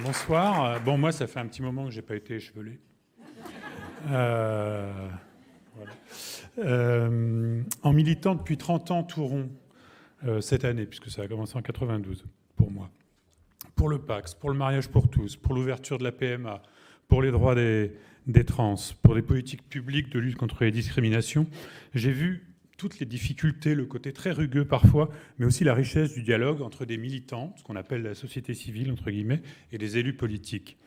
Bonsoir. Bon, moi, ça fait un petit moment que je n'ai pas été échevelé. Voilà. En militant depuis 30 ans tout rond, cette année, puisque ça a commencé en 92, pour moi, pour le Pacs, pour le mariage pour tous, pour l'ouverture de la PMA, pour les droits des trans, pour les politiques publiques de lutte contre les discriminations, j'ai vu toutes les difficultés, le côté très rugueux parfois, mais aussi la richesse du dialogue entre des militants, ce qu'on appelle la société civile, entre guillemets, et des élus politiques.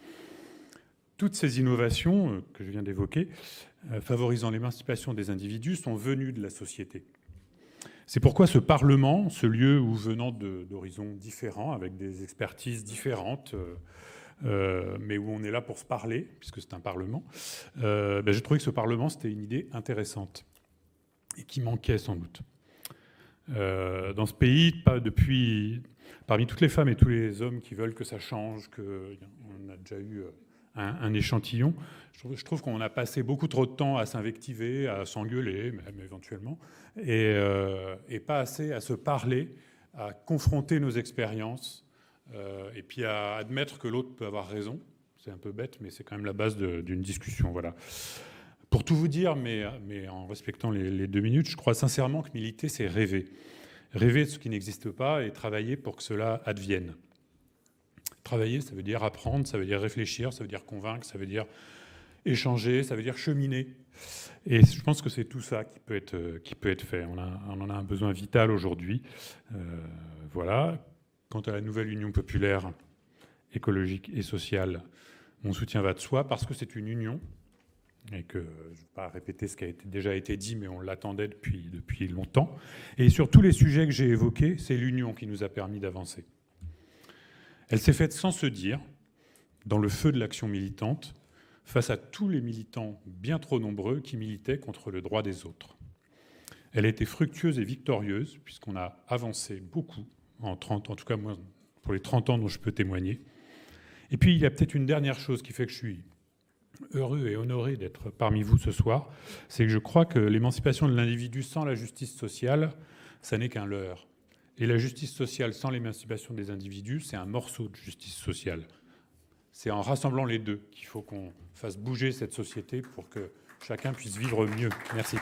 Toutes ces innovations que je viens d'évoquer, favorisant l'émancipation des individus, sont venues de la société. C'est pourquoi ce Parlement, ce lieu où venant d'horizons différents, avec des expertises différentes, mais où on est là pour se parler, puisque c'est un Parlement, j'ai trouvé que ce Parlement, c'était une idée intéressante et qui manquait sans doute. Dans ce pays, parmi toutes les femmes et tous les hommes qui veulent que ça change, qu'on a déjà eu un échantillon, je trouve qu'on a passé beaucoup trop de temps à s'invectiver, à s'engueuler, même éventuellement, et pas assez à se parler, à confronter nos expériences, et puis à admettre que l'autre peut avoir raison. C'est un peu bête, mais c'est quand même la base d'une discussion. Voilà. Pour tout vous dire, mais en respectant les 2 minutes, je crois sincèrement que militer, c'est rêver. Rêver de ce qui n'existe pas et travailler pour que cela advienne. Travailler, ça veut dire apprendre, ça veut dire réfléchir, ça veut dire convaincre, ça veut dire échanger, ça veut dire cheminer. Et je pense que c'est tout ça qui peut être fait. On en a un besoin vital aujourd'hui. Voilà. Quant à la nouvelle Union populaire, écologique et sociale, mon soutien va de soi parce que c'est une union et que je ne vais pas répéter ce qui a déjà été dit, mais on l'attendait depuis longtemps. Et sur tous les sujets que j'ai évoqués, c'est l'union qui nous a permis d'avancer. Elle s'est faite sans se dire, dans le feu de l'action militante, face à tous les militants bien trop nombreux qui militaient contre le droit des autres. Elle a été fructueuse et victorieuse, puisqu'on a avancé beaucoup en 30 ans, en tout cas moi, pour les 30 ans dont je peux témoigner. Et puis, il y a peut-être une dernière chose qui fait que je suis heureux et honoré d'être parmi vous ce soir, c'est que je crois que l'émancipation de l'individu sans la justice sociale, ça n'est qu'un leurre. Et la justice sociale sans l'émancipation des individus, c'est un morceau de justice sociale. C'est en rassemblant les deux qu'il faut qu'on fasse bouger cette société pour que chacun puisse vivre mieux. Merci.